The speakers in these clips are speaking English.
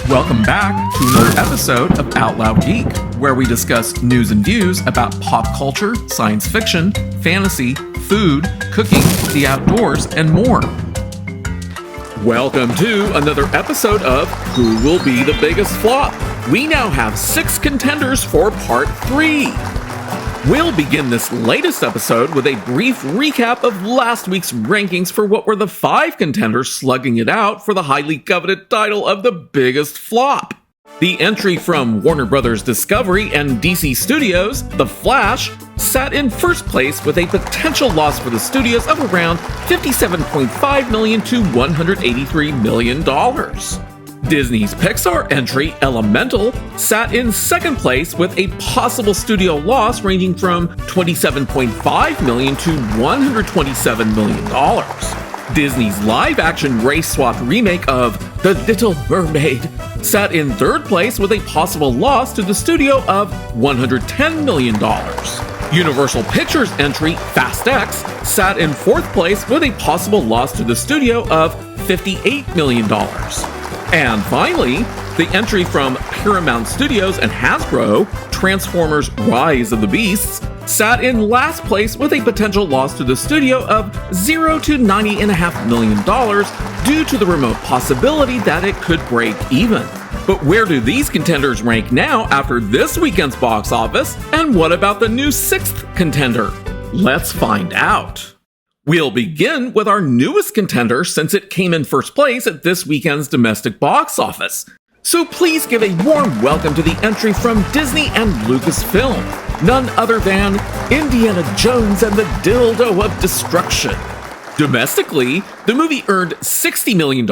Welcome back to another episode of Out Loud Geek, where we discuss news and views about pop culture, science fiction, fantasy, food, cooking, the outdoors, and more. Welcome to another episode of Who Will Be the Biggest Flop? We now have 6 contenders for Part 3. We'll begin this latest episode with a brief recap of last week's rankings for what were the 5 contenders slugging it out for the highly coveted title of the biggest flop. The entry from Warner Bros. Discovery and DC Studios, The Flash, sat in first place with a potential loss for the studios of around $57.5 million to $183 million. Disney's Pixar entry, Elemental, sat in second place with a possible studio loss ranging from $27.5 million to $127 million. Disney's live-action race-swapped remake of The Little Mermaid sat in third place with a possible loss to the studio of $110 million. Universal Pictures entry, Fast X, sat in fourth place with a possible loss to the studio of $58 million. And finally, the entry from Paramount Studios and Hasbro, Transformers Rise of the Beasts, sat in last place with a potential loss to the studio of $0 to $90.5 million due to the remote possibility that it could break even. But where do these contenders rank now after this weekend's box office? And what about the new 6th contender? Let's find out. We'll begin with our newest contender since it came in first place at this weekend's domestic box office. So please give a warm welcome to the entry from Disney and LucasFilm, none other than Indiana Jones and the Dildo of Destruction. Domestically, the movie earned $60 million,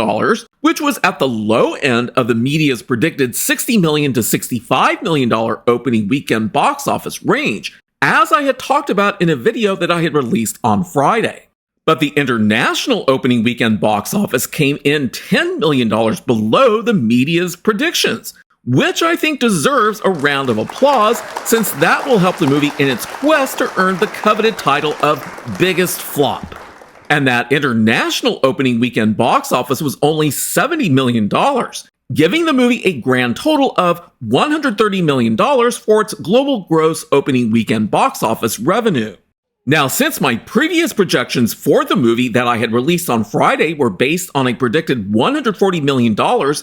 which was at the low end of the media's predicted $60 million to $65 million opening weekend box office range, as I had talked about in a video that I had released on Friday. But the international opening weekend box office came in $10 million below the media's predictions, which I think deserves a round of applause since that will help the movie in its quest to earn the coveted title of biggest flop. And that international opening weekend box office was only $70 million, giving the movie a grand total of $130 million for its global gross opening weekend box office revenue. Now, since my previous projections for the movie that I had released on Friday were based on a predicted $140 million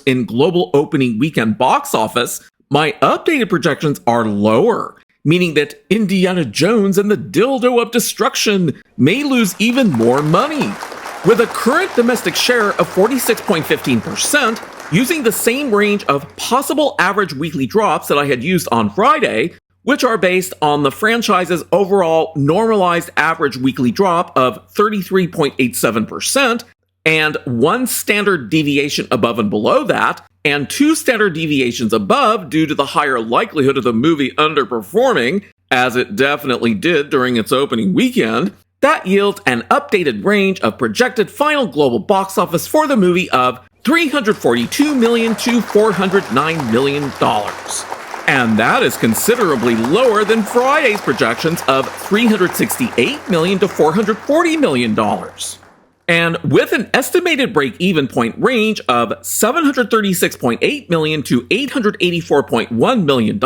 in global opening weekend box office, my updated projections are lower, meaning that Indiana Jones and the Dildo of Destruction may lose even more money. With a current domestic share of 46.15%, using the same range of possible average weekly drops that I had used on Friday, which are based on the franchise's overall normalized average weekly drop of 33.87%, and 1 standard deviation above and below that, and 2 standard deviations above due to the higher likelihood of the movie underperforming, as it definitely did during its opening weekend, that yields an updated range of projected final global box office for the movie of $342 million to $409 million. And that is considerably lower than Friday's projections of $368 million to $440 million. And with an estimated break-even point range of $736.8 million to $884.1 million,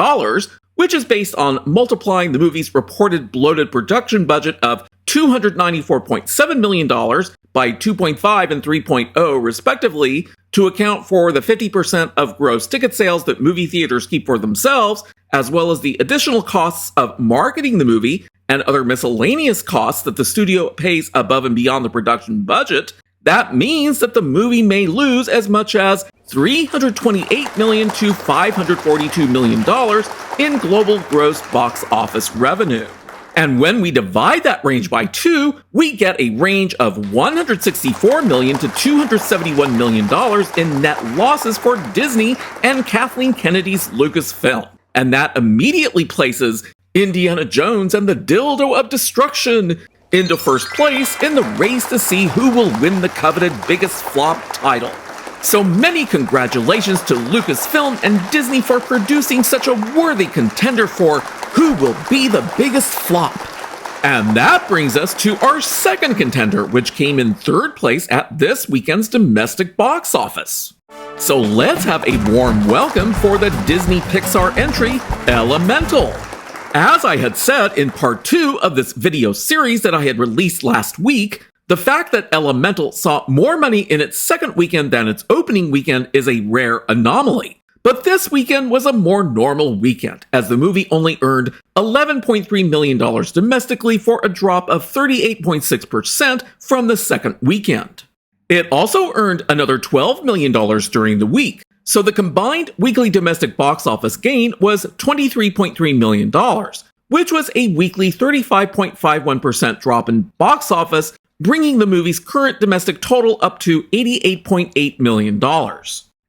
which is based on multiplying the movie's reported bloated production budget of $294.7 million by 2.5 and 3.0 respectively, to account for the 50% of gross ticket sales that movie theaters keep for themselves, as well as the additional costs of marketing the movie and other miscellaneous costs that the studio pays above and beyond the production budget, that means that the movie may lose as much as $328 million to $542 million in global gross box office revenue. And when we divide that range by 2, we get a range of $164 million to $271 million in net losses for Disney and Kathleen Kennedy's Lucasfilm. And that immediately places Indiana Jones and the Dildo of Destruction into first place in the race to see who will win the coveted biggest flop title. So many congratulations to Lucasfilm and Disney for producing such a worthy contender for who will be the biggest flop. And that brings us to our second contender, which came in third place at this weekend's domestic box office. So let's have a warm welcome for the Disney Pixar entry, Elemental. As I had said in part 2 of this video series that I had released last week, the fact that Elemental saw more money in its second weekend than its opening weekend is a rare anomaly. But this weekend was a more normal weekend, as the movie only earned $11.3 million domestically for a drop of 38.6% from the second weekend. It also earned another $12 million during the week, so the combined weekly domestic box office gain was $23.3 million, which was a weekly 35.51% drop in box office, bringing the movie's current domestic total up to $88.8 million.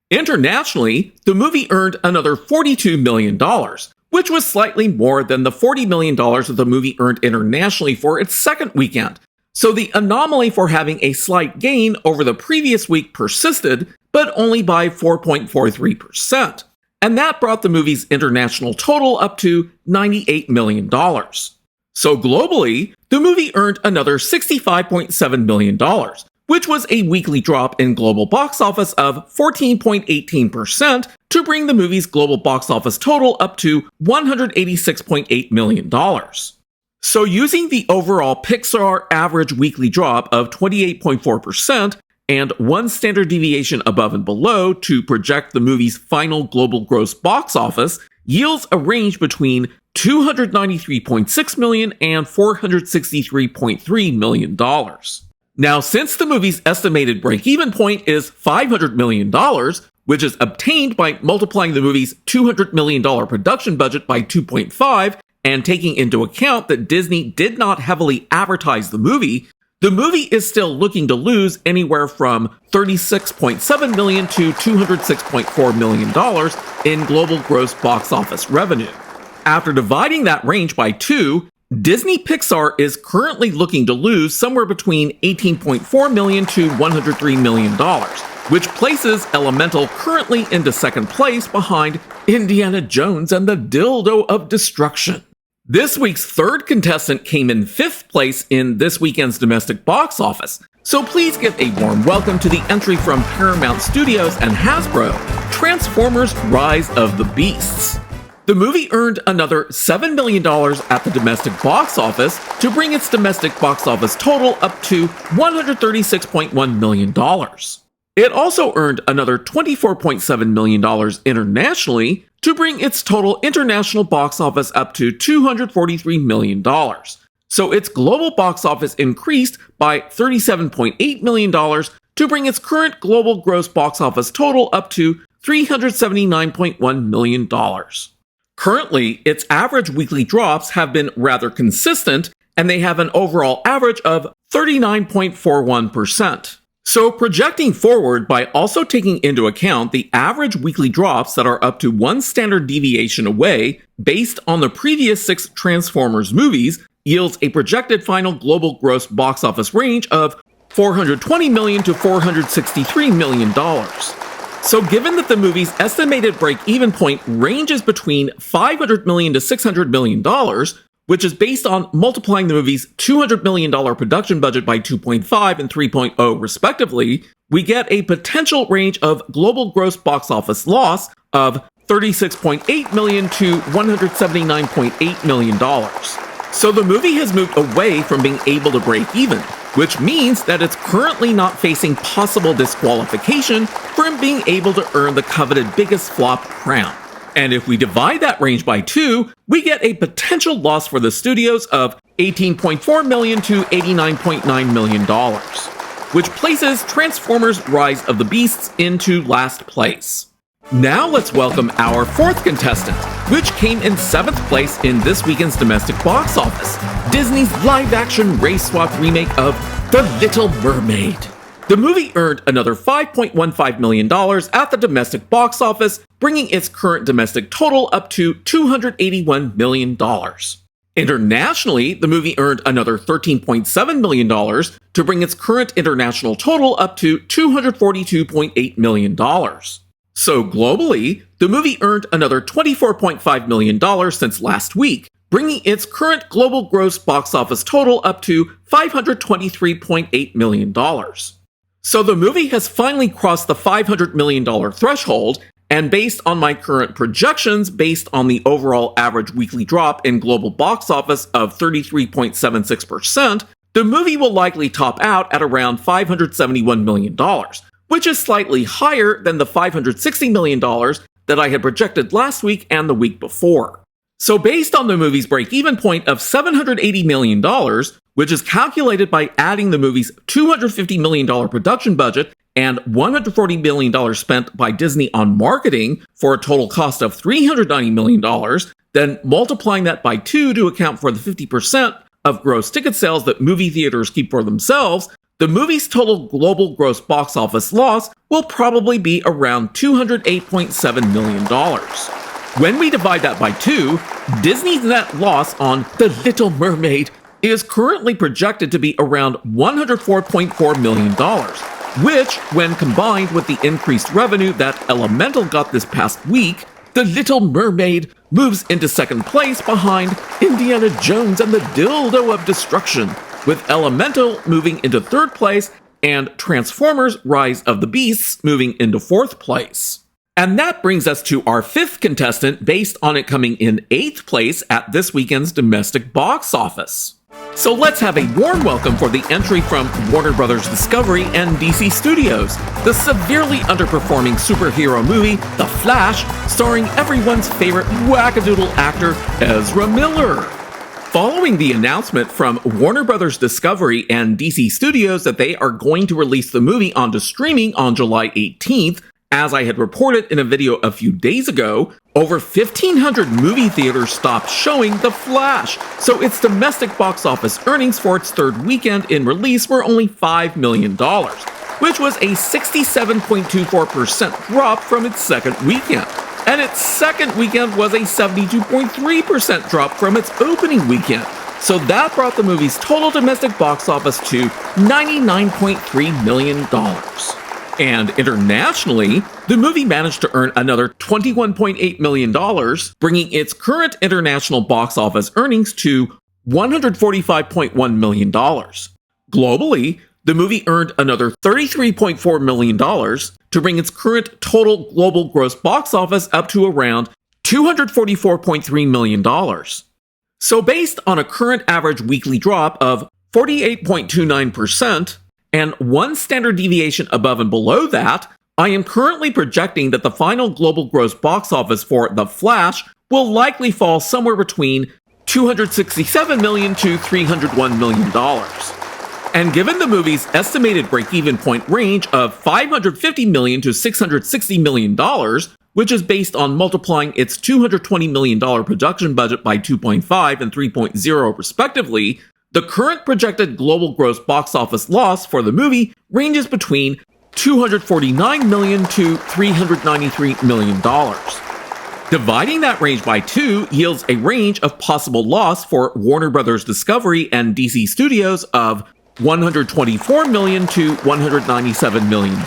Internationally, the movie earned another $42 million, which was slightly more than the $40 million that the movie earned internationally for its second weekend. So the anomaly for having a slight gain over the previous week persisted, but only by 4.43%. And that brought the movie's international total up to $98 million. So globally, the movie earned another $65.7 million, which was a weekly drop in global box office of 14.18% to bring the movie's global box office total up to $186.8 million. So using the overall Pixar average weekly drop of 28.4% and one standard deviation above and below to project the movie's final global gross box office yields a range between $293.6 million and $463.3 million. Now, since the movie's estimated break-even point is $500 million, which is obtained by multiplying the movie's $200 million production budget by 2.5, and taking into account that Disney did not heavily advertise the movie is still looking to lose anywhere from $36.7 million to $206.4 million in global gross box office revenue. After dividing that range by 2, Disney Pixar is currently looking to lose somewhere between $18.4 million to $103 million, which places Elemental currently into second place behind Indiana Jones and the Dildo of Destruction. This week's third contestant came in 5th place in this weekend's domestic box office, so please give a warm welcome to the entry from Paramount Studios and Hasbro, Transformers: Rise of the Beasts. The movie earned another $7 million at the domestic box office to bring its domestic box office total up to $136.1 million. It also earned another $24.7 million internationally to bring its total international box office up to $243 million. So its global box office increased by $37.8 million to bring its current global gross box office total up to $379.1 million. Currently, its average weekly drops have been rather consistent, and they have an overall average of 39.41%. So projecting forward by also taking into account the average weekly drops that are up to one standard deviation away based on the previous 6 Transformers movies yields a projected final global gross box office range of $420 million to $463 million. So given that the movie's estimated break-even point ranges between $500 million to $600 million, which is based on multiplying the movie's $200 million production budget by 2.5 and 3.0 respectively, we get a potential range of global gross box office loss of $36.8 million to $179.8 million. So the movie has moved away from being able to break even, which means that it's currently not facing possible disqualification from being able to earn the coveted biggest flop crown. And if we divide that range by 2, we get a potential loss for the studios of $18.4 million to $89.9 million, which places Transformers: Rise of the Beasts into last place. Now let's welcome our 4th contestant, which came in 7th place in this weekend's domestic box office, Disney's live-action race-swapped remake of The Little Mermaid. The movie earned another $5.15 million at the domestic box office, bringing its current domestic total up to $281 million. Internationally, the movie earned another $13.7 million to bring its current international total up to $242.8 million. So globally, the movie earned another $24.5 million since last week, bringing its current global gross box office total up to $523.8 million. So the movie has finally crossed the $500 million threshold, and based on my current projections, based on the overall average weekly drop in global box office of 33.76%, the movie will likely top out at around $571 million, which is slightly higher than the $560 million that I had projected last week and the week before. So based on the movie's break-even point of $780 million, which is calculated by adding the movie's $250 million production budget and $140 million spent by Disney on marketing for a total cost of $390 million, then multiplying that by 2 to account for the 50% of gross ticket sales that movie theaters keep for themselves, the movie's total global gross box office loss will probably be around $208.7 million. When we divide that by 2, Disney's net loss on The Little Mermaid is currently projected to be around $104.4 million, which, when combined with the increased revenue that Elemental got this past week, The Little Mermaid moves into second place behind Indiana Jones and the Dildo of Destruction, with Elemental moving into third place and Transformers Rise of the Beasts moving into fourth place. And that brings us to our fifth contestant based on it coming in 8th place at this weekend's domestic box office. So let's have a warm welcome for the entry from Warner Bros. Discovery and DC Studios, the severely underperforming superhero movie, The Flash, starring everyone's favorite wackadoodle actor, Ezra Miller. Following the announcement from Warner Bros. Discovery and DC Studios that they are going to release the movie onto streaming on July 18th, as I had reported in a video a few days ago, over 1,500 movie theaters stopped showing The Flash, so its domestic box office earnings for its third weekend in release were only $5 million, which was a 67.24% drop from its second weekend. And its second weekend was a 72.3% drop from its opening weekend. So that brought the movie's total domestic box office to $99.3 million. And internationally, the movie managed to earn another $21.8 million, bringing its current international box office earnings to $145.1 million. Globally, the movie earned another $33.4 million to bring its current total global gross box office up to around $244.3 million. So based on a current average weekly drop of 48.29%, and one standard deviation above and below that, I am currently projecting that the final global gross box office for The Flash will likely fall somewhere between $267 million to $301 million. And given the movie's estimated break-even point range of $550 million to $660 million, which is based on multiplying its $220 million production budget by 2.5 and 3.0 respectively, the current projected global gross box office loss for the movie ranges between $249 million to $393 million. Dividing that range by 2 yields a range of possible loss for Warner Bros. Discovery and DC Studios of $124 million to $197 million.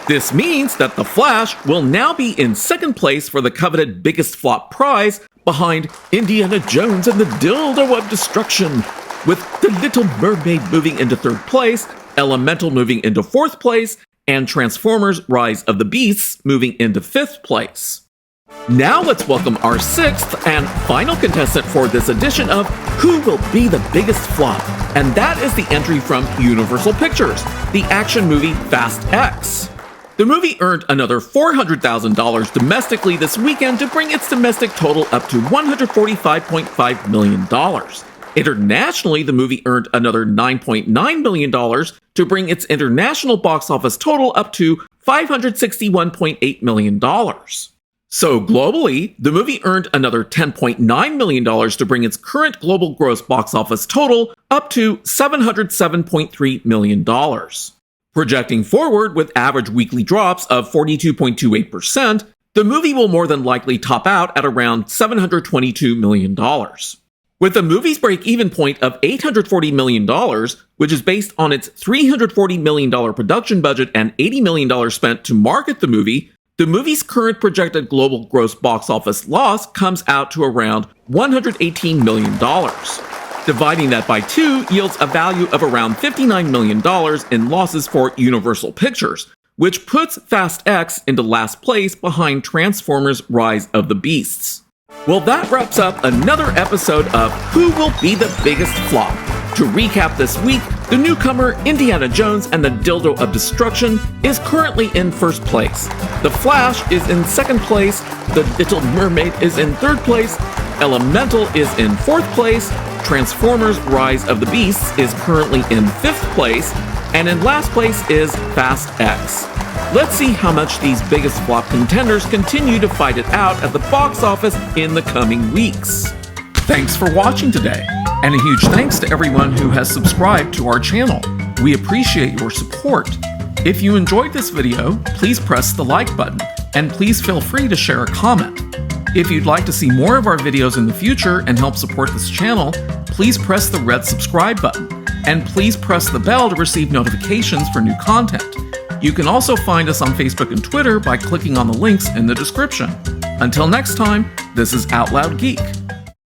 This means that The Flash will now be in second place for the coveted biggest flop prize behind Indiana Jones and the Dildo of Destruction, with The Little Mermaid moving into third place, Elemental moving into fourth place, and Transformers Rise of the Beasts moving into fifth place. Now let's welcome our sixth and final contestant for this edition of Who Will Be the Biggest Flop? And that is the entry from Universal Pictures, the action movie Fast X. The movie earned another $400,000 domestically this weekend to bring its domestic total up to $145.5 million. Internationally, the movie earned another $9.9 million to bring its international box office total up to $561.8 million. So globally, the movie earned another $10.9 million to bring its current global gross box office total up to $707.3 million. Projecting forward with average weekly drops of 42.28%, the movie will more than likely top out at around $722 million. With the movie's break-even point of $840 million, which is based on its $340 million production budget and $80 million spent to market the movie's current projected global gross box office loss comes out to around $118 million. Dividing that by 2 yields a value of around $59 million in losses for Universal Pictures, which puts Fast X into last place behind Transformers: Rise of the Beasts. Well, that wraps up another episode of Who Will Be the Biggest Flop? To recap this week, the newcomer Indiana Jones and the Dildo of Destruction is currently in first place. The Flash is in second place, The Little Mermaid is in third place, Elemental is in fourth place, Transformers: Rise of the Beasts is currently in fifth place, and in last place is Fast X. Let's see how much these biggest flop contenders continue to fight it out at the box office in the coming weeks. Thanks for watching today, and a huge thanks to everyone who has subscribed to our channel. We appreciate your support. If you enjoyed this video, please press the like button, and please feel free to share a comment. If you'd like to see more of our videos in the future and help support this channel, please press the red subscribe button, and please press the bell to receive notifications for new content. You can also find us on Facebook and Twitter by clicking on the links in the description. Until next time, this is Out Loud Geek.